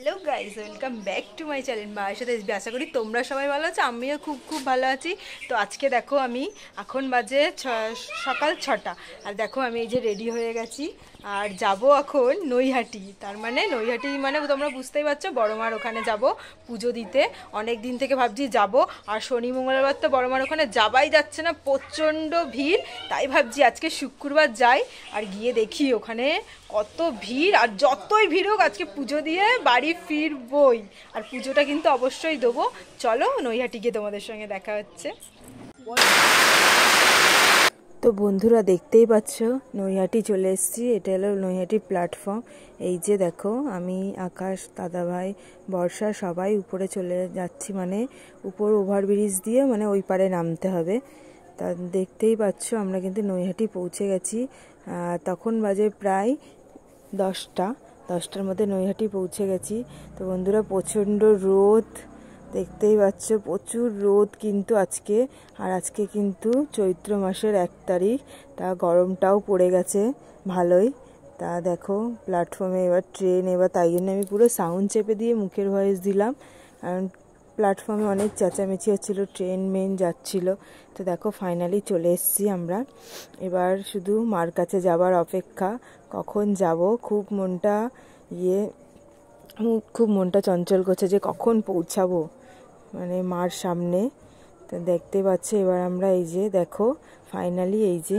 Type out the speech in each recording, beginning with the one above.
Hello guys, welcome back to my channel মায়ের সাথে SB. আশা করি তোমরা সবাই ভালো আছো, আমিও খুব খুব ভালো আছি। তো আজকে দেখো আমি এখন বাজে সকাল 6টা, আর দেখো আমি এই যে রেডি হয়ে গেছি আর যাব এখন নৈহাটি। তার মানে নৈহাটি মানে তোমরা বুঝতেই পারছো, বড় মার ওখানে যাব পুজো দিতে। অনেক দিন থেকে ভাবছি যাব, আর শনি মঙ্গলবার তো বড় মার ওখানে যাবাই যাচ্ছে না, প্রচণ্ড ভিড়। তাই ভাবছি আজকে শুক্রবার যাই আর গিয়ে দেখি ওখানে কত ভিড়। আর যতই ভিড় হোক আজকে পুজো দিয়ে বাড়ি ফিরবই, আর পুজোটা কিন্তু অবশ্যই দেবো। চলো নৈহাটি গিয়ে তোমাদের সঙ্গে দেখা হচ্ছে। তো বন্ধুরা দেখতেই পাচ্ছ নৈহাটি চলে এসেছি। এটা হলো নৈহাটি প্ল্যাটফর্ম। এই যে দেখো আমি, আকাশ, দাদাভাই, বর্ষা সবাই উপরে চলে যাচ্ছি, মানে উপর ওভারব্রিজ দিয়ে মানে ওই পারে নামতে হবে। তা দেখতেই পাচ্ছ আমরা কিন্তু নৈহাটি পৌঁছে গেছি। তখন বাজে প্রায় 10টার মধ্যে নৈহাটি পৌঁছে গেছি। তো বন্ধুরা প্রচণ্ড রোদ, দেখতেই পাচ্ছ প্রচুর রোদ কিন্তু আজকে। আর আজকে কিন্তু চৈত্র মাসের 1 তারিখ, তা গরমটাও পড়ে গেছে ভালোই। তা দেখো প্ল্যাটফর্মে এবার ট্রেন, এবার তাই জন্য আমি পুরো সাউন্ড চেপে দিয়ে মুখের ভয়েস দিলাম, কারণ প্ল্যাটফর্মে অনেক চেঁচামেচি হচ্ছিলো, ট্রেন মেন যাচ্ছিল। তো দেখো ফাইনালি চলে এসেছি আমরা। এবার শুধু মার কাছে যাবার অপেক্ষা, কখন যাব। খুব মনটা চঞ্চল করছে যে কখন পৌঁছাবো মানে মার সামনে। তো দেখতে পাচ্ছি এবার আমরা এই যে দেখো ফাইনালি এই যে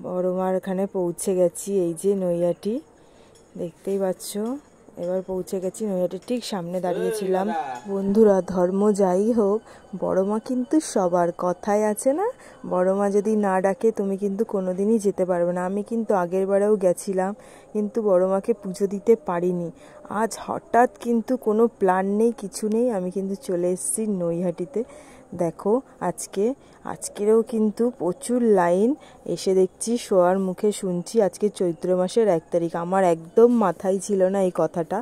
বড় মার এখানে পৌঁছে গেছি। এই যে নৈহাটি দেখতেই পাচ্ছ, এবার পৌঁছে গেছি নৈহাটির ঠিক সামনে দাঁড়িয়েছিলাম। বন্ধুরা ধর্ম যাই হোক, বড় মা কিন্তু সবার, কথায় আছে না, বড় মা যদি না ডাকে তুমি কিন্তু কোনোদিনই যেতে পারবে না। আমি কিন্তু আগের বারেও গেছিলাম, কিন্তু বড় মাকে পুজো দিতে পারিনি। আজ হঠাৎ কিন্তু কোনো প্ল্যান নেই, কিছু নেই, আমি কিন্তু চলে এসেছি নৈহাটিতে। দেখো আজকেরও কিন্তু প্রচুর লাইন। এসে দেখছি শোয়ার মুখে শুনছি আজকে চৈত্র মাসের 1 তারিখ। আমার একদম মাথায় ছিল না এই কথাটা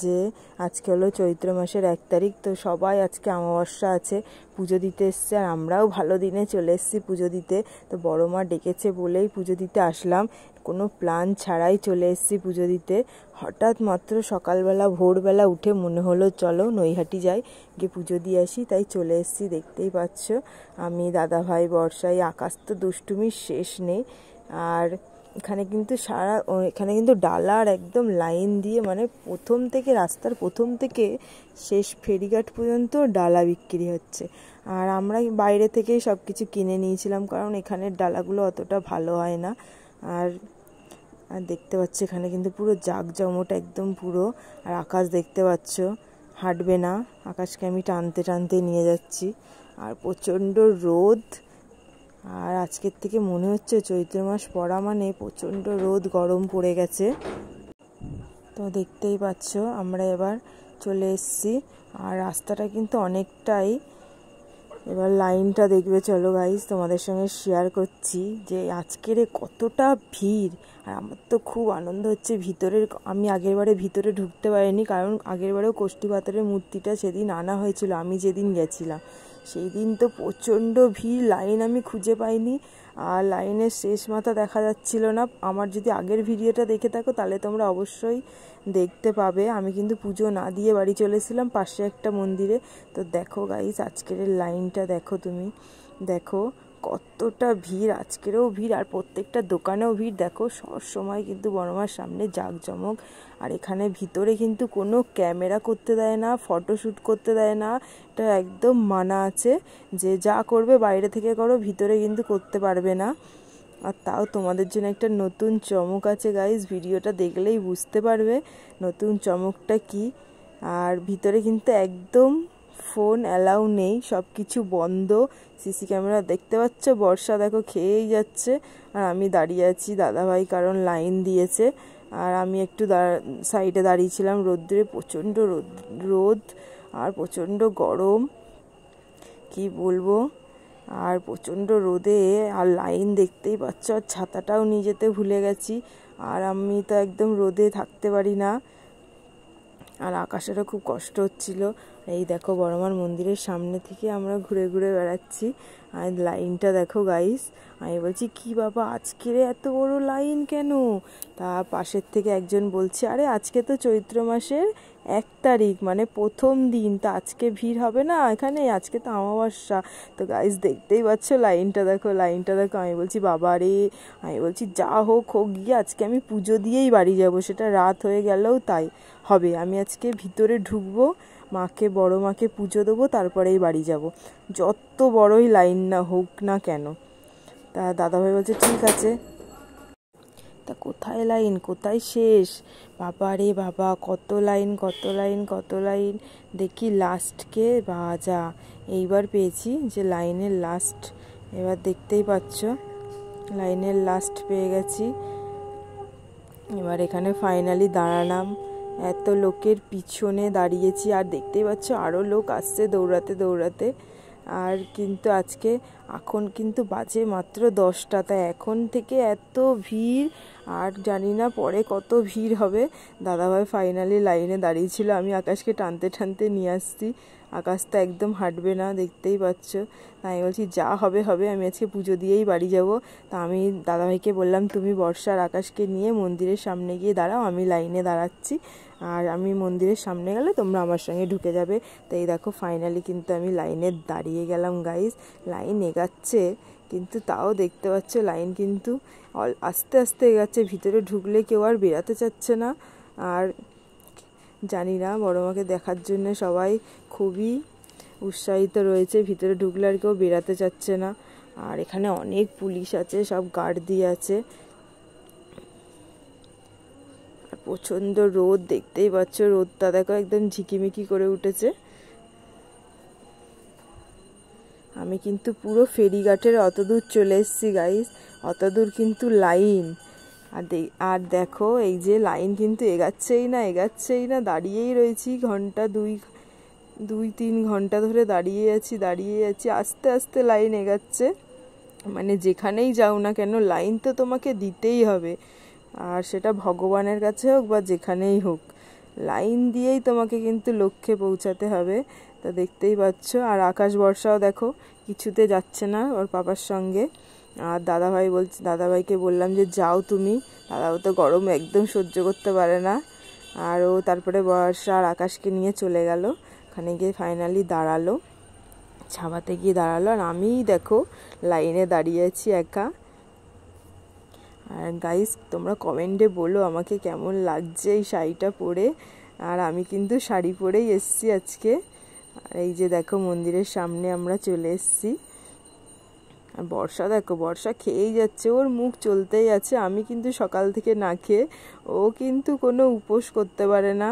যে আজকে হলো চৈত্র মাসের 1 তারিখ। তো সবাই আজকে অমাবস্যা আছে, পুজো দিতে এসছে, আর আমরাও ভালো দিনে চলে এসেছি পুজো দিতে। তো বড় মা ডেকেছে বলেই পুজো দিতে আসলাম, কোনো প্ল্যান ছাড়াই চলে এসেছি পুজো দিতে। হঠাৎ মাত্র সকালবেলা ভোরবেলা উঠে মনে হলো চলো নৈহাটি যাই, গিয়ে পুজো দিয়ে আসি, তাই চলে এসেছি। দেখতেই পাচ্ছ আমি, দাদাভাই, বর্ষাই, আকাশ তো দুষ্টুমির শেষ নেই। আর এখানে কিন্তু ডালার একদম লাইন দিয়ে, মানে রাস্তার প্রথম থেকে শেষ ফেরিঘাট পর্যন্ত ডালা বিক্রি হচ্ছে। আর আমরা বাইরে থেকেই সব কিছু কিনে নিয়েছিলাম, কারণ এখানের ডালাগুলো অতটা ভালো হয় না। আর দেখতে পাচ্ছ এখানে কিন্তু পুরো জাঁকজমট একদম পুরো। আর আকাশ দেখতে পাচ্ছ হাঁটবে না, আকাশকে আমি টানতে টানতে নিয়ে যাচ্ছি। আর প্রচণ্ড রোদ, আর আজকের থেকে মনে হচ্ছে চৈত্র মাস পড়া মানে প্রচণ্ড রোদ, গরম পড়ে গেছে। তো দেখতেই পাচ্ছ আমরা এবার চলে এসেছি, আর রাস্তাটা কিন্তু অনেকটাই। এবার লাইনটা দেখবে, চলো গাইজ তোমাদের সঙ্গে শেয়ার করছি যে আজকের কতটা ভিড়। আর আমার তো খুব আনন্দ হচ্ছে আমি আগেরবারে ভিতরে ঢুকতে পারিনি, কারণ আগেরবারেও কোষ্ঠী পাথরের মূর্তিটা সেদিন আনা হয়েছিল, আমি যেদিন গেছিলাম সেই দিন তো প্রচণ্ড ভিড়, লাইন আমি খুঁজে পাইনি, আর লাইনের শেষ মাথা দেখা যাচ্ছিল না। আমার যদি আগের ভিডিওটা দেখে থাকো তাহলে তোমরা অবশ্যই দেখতে পাবে। আমি কিন্তু পুজো না দিয়ে বাড়ি চলেছিলাম পাশে একটা মন্দিরে। তো দেখো গাইস আজকের লাইনটা দেখো, তুমি দেখো কতটা ভিড়, আজকেরও ভিড়, আর প্রত্যেকটা দোকানেও ভিড়। দেখো সব সময় কিন্তু বড় মার সামনে জাঁকজমক। আর এখানে ভিতরে কিন্তু কোনো ক্যামেরা করতে দেয় না, ফটোশ্যুট করতে দেয় না, এটা একদম মানা আছে যে যা করবে বাইরে থেকে করো, ভিতরে কিন্তু করতে পারবে না। আর তাও তোমাদের জন্য একটা নতুন চমক আছে গাইজ, ভিডিওটা দেখলেই বুঝতে পারবে নতুন চমকটা কি। আর ভিতরে কিন্তু একদম ফোন অ্যালাউ নেই, সব কিছু বন্ধ। সিসি ক্যামেরা দেখতে পাচ্ছ, বর্ষা দেখো খেয়েই যাচ্ছে, আর আমি দাঁড়িয়ে আছি, দাদাভাই কারণ লাইন দিয়েছে, আর আমি একটু সাইডে দাঁড়িয়েছিলাম রোদ্রে। প্রচণ্ড রোদ আর প্রচণ্ড গরম, কি বলবো। আর প্রচণ্ড রোদে আর লাইন দেখতেই পাচ্ছ, আর ছাতাটাও নিয়ে যেতে ভুলে গেছি, আর আমি তো একদম রোদে থাকতে পারি না। আর আকাশেরও খুব কষ্ট হচ্ছিল। এই দেখো বড়মার মন্দিরের সামনে থেকে আমরা ঘুরে ঘুরে বেড়াচ্ছি, আর লাইনটা দেখো গাইস। আমি বলছি কি বাবা আজকের এত বড় লাইন কেন? তা পাশের থেকে একজন বলছে আরে আজকে তো চৈত্র মাসের 1 তারিখ মানে প্রথম দিন, তো আজকে ভিড় হবে না এখানে? আজকে তো অমাবস্যা। তো গাইস দেখতেই পাচ্ছ লাইনটা দেখো, লাইনটা দেখো। আমি বলছি বাবা রে, আমি বলছি যা হোক হোক গিয়ে আজকে আমি পুজো দিয়েই বাড়ি যাব, সেটা রাত হয়ে গেলেও তাই হবে। আমি আজকে ভিতরে ঢুকবো, মাকে, বড় মাকে পুজো দেবো, তারপরেই বাড়ি যাব, যত বড়ই লাইন না হোক না কেন। তা দাদাভাই বলছে ঠিক আছে। তা কোথায় লাইন, কোথায় শেষ? বাবা রে বাবা, কত লাইন কত লাইন কত লাইন। দেখি লাস্টকে বাজা, এইবার পেয়েছি যে লাইনের লাস্ট। এবার দেখতেই পাচ্ছ লাইনের লাস্ট পেয়ে গেছি। এবার এখানে ফাইনালি দাঁড়ালাম, এত লোকের পিছনে দাঁড়িয়েছি, আর দেখতেই পাচ্ছ আরও লোক আসছে দৌড়াতে দৌড়াতে। আর কিন্তু আজকে এখন কিন্তু বাজে মাত্র 10টা, তাই এখন থেকে এত ভিড়, আর জানি না পরে কত ভিড় হবে। দাদাভাই ফাইনালি লাইনে দাঁড়িয়েছিল, আমি আকাশকে টানতে টানতে নিয়ে আসছি। আকাশ তো একদম হাঁটবে না, দেখতেই পাচ্ছ। তাই বলছি যা হবে হবে, আমি আজকে পুজো দিয়েই বাড়ি যাব। তা আমি দাদাভাইকে বললাম তুমি বর্ষার আকাশকে নিয়ে মন্দিরের সামনে গিয়ে দাঁড়াও, আমি লাইনে দাঁড়াচ্ছি, আর আমি মন্দিরের সামনে গেলে তোমরা আমার সঙ্গে ঢুকে যাবে। তো এই দেখো ফাইনালি কিন্তু আমি লাইনে দাঁড়িয়ে গেলাম গাইস। লাইন এগাচ্ছে, কিন্তু তাও দেখতে পাচ্ছ লাইন কিন্তু আস্তে আস্তে এগাচ্ছে। ভিতরে ঢুকলে কেউ আর বেরাতে চাচ্ছে না। আর জানি না, বড় মাকে দেখার জন্য সবাই খুবই উৎসাহিত রয়েছে। ভিতরে ঢুকলে আর কেউ বেরাতে চাচ্ছে না। আর এখানে অনেক পুলিশ আছে, সব গার্ড দিয়ে আছে। আর প্রচণ্ড রোদ, দেখতেই পাচ্ছ রোদটা দেখো একদম ঝিকিমিকি করে উঠেছে। আমি কিন্তু পুরো ফেরিঘাটের অতদূর চলে এসেছি গাইস, অতদূর কিন্তু লাইন। আর দেখো এই যে লাইন কিন্তু এগাচ্ছেই না, দাঁড়িয়েই রয়েছি ঘন্টা 2-3 ঘন্টা ধরে দাঁড়িয়ে আছি। আস্তে আস্তে লাইন এগাচ্ছে, মানে যেখানেই যাও না কেন লাইন তো তোমাকে দিতেই হবে। আর সেটা ভগবানের কাছে হোক বা যেখানেই হোক, লাইন দিয়েই তোমাকে কিন্তু লক্ষ্যে পৌঁছাতে হবে। তা দেখতেই পাচ্ছ। আর আকাশ বর্ষাও দেখো কিছুতে যাচ্ছে না ওর পাপার সঙ্গে। আর দাদাভাইকে বললাম যে যাও তুমি, দাদাও তো গরম একদম সহ্য করতে পারে না। আর ও তারপরে বর্ষা আর আকাশকে নিয়ে চলে গেল, ওখানে গিয়ে ফাইনালি দাঁড়ালো, ছাবাতে গিয়ে দাঁড়ালো। আর আমিই দেখো লাইনে দাঁড়িয়ে আছি একা। আর গাইস তোমরা কমেন্টে বলো আমাকে কেমন লাগছে এই শাড়িটা পরে। আর আমি কিন্তু শাড়ি পরেই এসেছি আজকে। আর এই যে দেখো মন্দিরের সামনে আমরা চলে এসেছি। আর বর্ষা দেখো, বর্ষা খেয়েই যাচ্ছে, ওর মুখ চলতেই আছে। আমি কিন্তু সকাল থেকে না খেয়ে, ও কিন্তু কোনো উপোস করতে পারে না।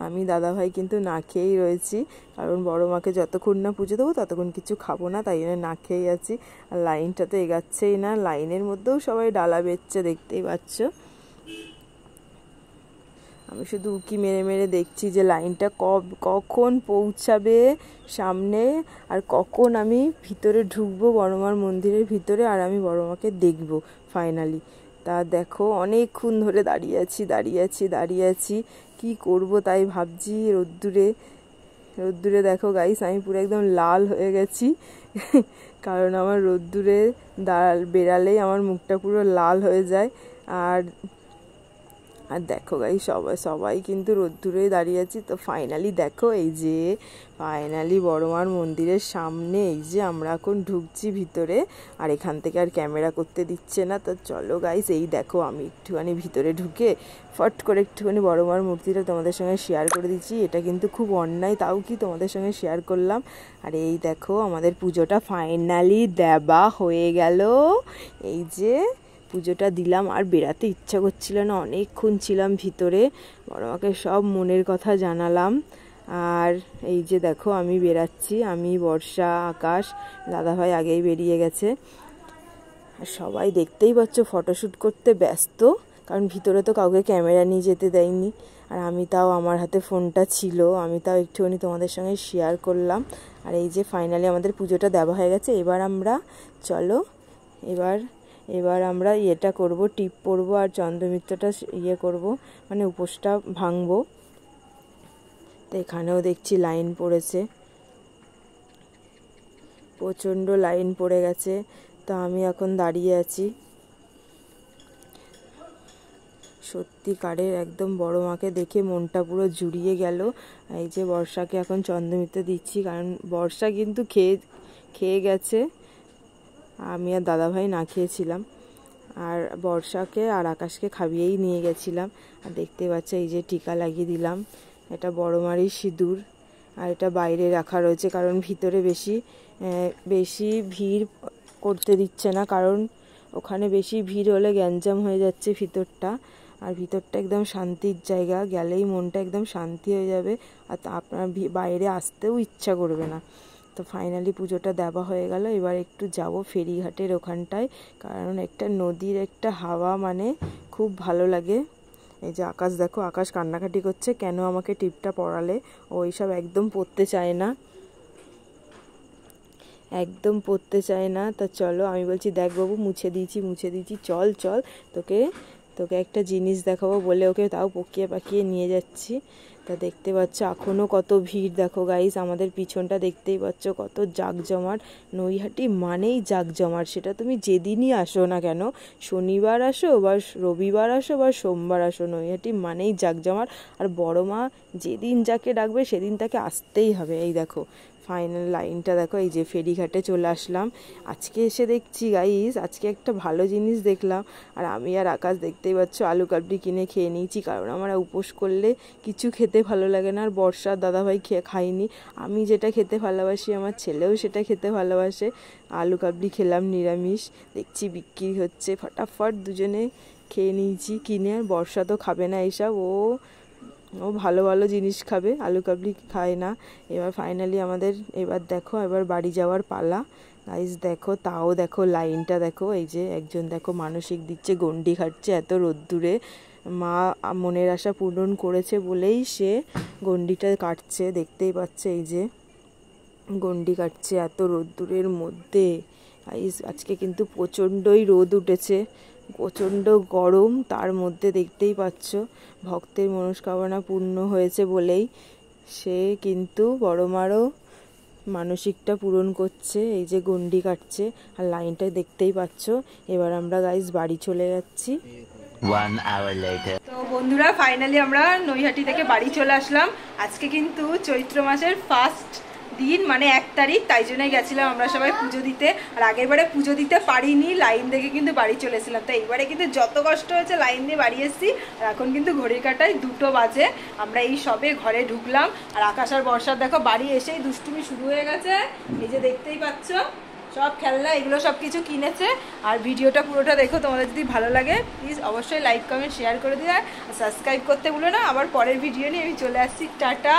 আমি দাদাভাই কিন্তু না খেয়েই রয়েছি, কারণ বড় মাকে যতক্ষণ না পুজো দেবো ততক্ষণ কিছু খাবো না, তাই জন্য না খেয়েই আছি। আর লাইনটা তো এগাচ্ছেই না, লাইনের মধ্যেও সবাই ডালা বেচছে, দেখতেই পাচ্ছ। আমি শুধু উকি মেরে মেরে দেখছি যে লাইনটা কখন পৌঁছাবে সামনে, আর কখন আমি ভিতরে ঢুকবো বড়মার মন্দিরের ভিতরে, আর আমি বড়মাকে দেখবো ফাইনালি। তা দেখো অনেকক্ষণ ধরে দাঁড়িয়ে আছি, কি করব তাই ভাবছি। রোদ্দুরে দেখো গাইস, আমি পুরো একদম লাল হয়ে গেছি কারণ আমার রোদ্দুরে বেরালেই আমার মুখটা পুরো লাল হয়ে যায়। আর দেখো গাই সবাই কিন্তু রোদ্দুরেই দাঁড়িয়ে আছি। তো ফাইনালি দেখো এই যে ফাইনালি বড়মার মন্দিরের সামনে, এই যে আমরা এখন ঢুকছি ভিতরে। আর এখান থেকে আর ক্যামেরা করতে দিচ্ছে না। তো চলো গাইস, এই দেখো আমি একটুখানি ভিতরে ঢুকে ফট করে একটুখানি বড়মার মূর্তিটা তোমাদের সঙ্গে শেয়ার করে দিচ্ছি। এটা কিন্তু খুব অন্যায়, তাও কি তোমাদের সঙ্গে শেয়ার করলাম। আর এই দেখো আমাদের পুজোটা ফাইনালি দেওয়া হয়ে গেল। এই যে পুজোটা দিলাম, আর বেরাতে ইচ্ছা করছিল না, অনেকক্ষণ ছিলাম ভিতরে, বড়মাকে সব মনের কথা জানালাম। আর এই যে দেখো আমি বেরাচ্ছি, আমি, বর্ষা, আকাশ, দাদাভাই আগেই বেরিয়ে গেছে। আর সবাই দেখতেই পাচ্ছ ফটোশ্যুট করতে ব্যস্ত, কারণ ভিতরে তো কাউকে ক্যামেরা নিয়ে যেতে দেয়নি। আর আমি তাও, আমার হাতে ফোনটা ছিল, আমি তাও একটুখানি তোমাদের সঙ্গে শেয়ার করলাম। আর এই যে ফাইনালি আমাদের পুজোটা দেওয়া হয়ে গেছে। এবার আমরা চলো এবার আমরা ইয়েটা করব, টিপ পরবো আর চন্দ্রমিত্রটা করব, মানে উপোসটা ভাঙবো। তো এখানেও দেখছি লাইন পড়েছে, প্রচণ্ড লাইন পড়ে গেছে। তো আমি এখন দাঁড়িয়ে আছি, সত্যিকারের একদম বড় মাকে দেখে মনটা পুরো জুড়িয়ে গেল। এই যে বর্ষাকে এখন চন্দ্রমিতে দিচ্ছি, কারণ বর্ষা কিন্তু খেয়ে গেছে, আমি আর দাদাভাই না খেয়েছিলাম। আর বর্ষাকে আর আকাশকে খাইয়েই নিয়ে গেছিলাম। আর দেখতে পাচ্ছ এই যে টিকা লাগিয়ে দিলাম, এটা বড় মারই সিঁদুর। আর এটা বাইরে রাখা রয়েছে, কারণ ভিতরে বেশি ভিড় করতে দিচ্ছে না, কারণ ওখানে বেশি ভিড় হলে গ্যাঞ্জাম হয়ে যাচ্ছে ভিতরটা। আর ভিতরটা একদম শান্তির জায়গা, গেলেই মনটা একদম শান্তি হয়ে যাবে, আর আপনার বাইরে আসতেও ইচ্ছা করবে না। তো ফাইনালি পুজোটা দেওয়া হয়ে গেল। এবার একটু যাব ফেরিঘাটের ওখানটায়, কারণ একটা নদীর একটা হাওয়া মানে খুব ভালো লাগে। এই যে আকাশ দেখো, আকাশ কান্নাকাটি করছে, কেন আমাকে টিপটা পরালে, ও এইসব একদম পড়তে চায় না, একদম পড়তে চায় না। তা চলো, আমি বলছি দেখ বাবু, মুছে দিয়েছি, চল তোকে একটা জিনিস দেখাবো বলে ওকে তাও পকিয়ে পাকিয়ে নিয়ে যাচ্ছি। তা দেখতে পাচ্ছ এখনও কত ভিড়, দেখো গাইস আমাদের পিছনটা দেখতেই পাচ্ছ কত জাঁকজমাট। নৈহাটি মানেই জাঁকজমাট, সেটা তুমি যেদিনই আসো না কেন, শনিবার আসো বা রবিবার আসো বা সোমবার আসো, নৈহাটি মানেই জাঁকজমাট। আর বড় মা যেদিন যাকে ডাকবে সেদিন তাকে আসতেই হবে। এই দেখো ফাইনাল লাইনটা দেখো, এই যে ফেরিঘাটে চলে আসলাম। আজকে এসে দেখছি গাইস, আজকে একটা ভালো জিনিস দেখলাম। আর আমি আর আকাশ দেখতেই পাচ্ছ আলু কাবলি কিনে খেয়ে নিয়েছি, কারণ আমার উপোস করলে কিছু খেতে ভালো লাগে না। আর বর্ষার দাদাভাই খাইনি, আমি যেটা খেতে ভালোবাসি আমার ছেলেও সেটা খেতে ভালোবাসে। আলু কাবলি খেলাম নিরামিষ, দেখছি বিক্রি হচ্ছে, ফটাফট দুজনে খেয়ে নিয়েছি কিনে। আর বর্ষা তো খাবে না এইসব, ও ভালো ভালো জিনিস খাবে, আলু কাবলি খায় না। এবার ফাইনালি আমাদের এবার বাড়ি যাওয়ার পালা। গাইস দেখো, তাও দেখো লাইনটা দেখো, এই যে একজন দেখো মানসিক দিচ্ছে, গন্ডি খাটছে এত রোদ্দুরে। মা মনের আশা পূরণ করেছে বলেই সে গন্ডিটা কাটছে, দেখতেই পাচ্ছে এই যে গন্ডি কাটছে এত রোদ্দুরের মধ্যে। আজকে কিন্তু প্রচণ্ডই রোদ উঠেছে, প্রচণ্ড গরম, তার মধ্যে দেখতেই পাচ্ছ ভক্তের মনস্কামনা পূর্ণ হয়েছে বলেই সে কিন্তু বড় মারও মানসিকটা পূরণ করছে, এই যে গন্ডি কাটছে। আর লাইনটা দেখতেই পাচ্ছ। এবার আমরা গাইস বাড়ি চলে যাচ্ছি। তো বন্ধুরা ফাইনালি আমরা নৈহাটি থেকে বাড়ি চলে আসলাম। আজকে কিন্তু চৈত্র মাসের ফার্স্ট দিন, মানে 1 তারিখ, তাই জন্যই গেছিলাম আমরা সবাই পুজো দিতে। আর আগের বারে পুজো দিতে পারিনি, লাইন দেখে কিন্তু বাড়ি চলে এসেছিলাম। তো এইবারে কিন্তু যত কষ্ট হয়েছে লাইন দিয়ে বাড়ি এসেছি। আর এখন কিন্তু ঘড়ির কাঁটায় 2টো বাজে, আমরা এই সবে ঘরে ঢুকলাম। আর আকাশ আর বর্ষার দেখো বাড়ি এসেই দুষ্টুমি শুরু হয়ে গেছে, এই যে দেখতেই পাচ্ছ সব খেলনা এগুলো সব কিছু কিনেছে। আর ভিডিওটা পুরোটা দেখো, তোমাদের যদি ভালো লাগে প্লিজ অবশ্যই লাইক কমেন্ট শেয়ার করে দিও, আর সাবস্ক্রাইব করতে ভুলো না। আবার পরের ভিডিও নিয়ে আমি চলে আসছি, টাটা।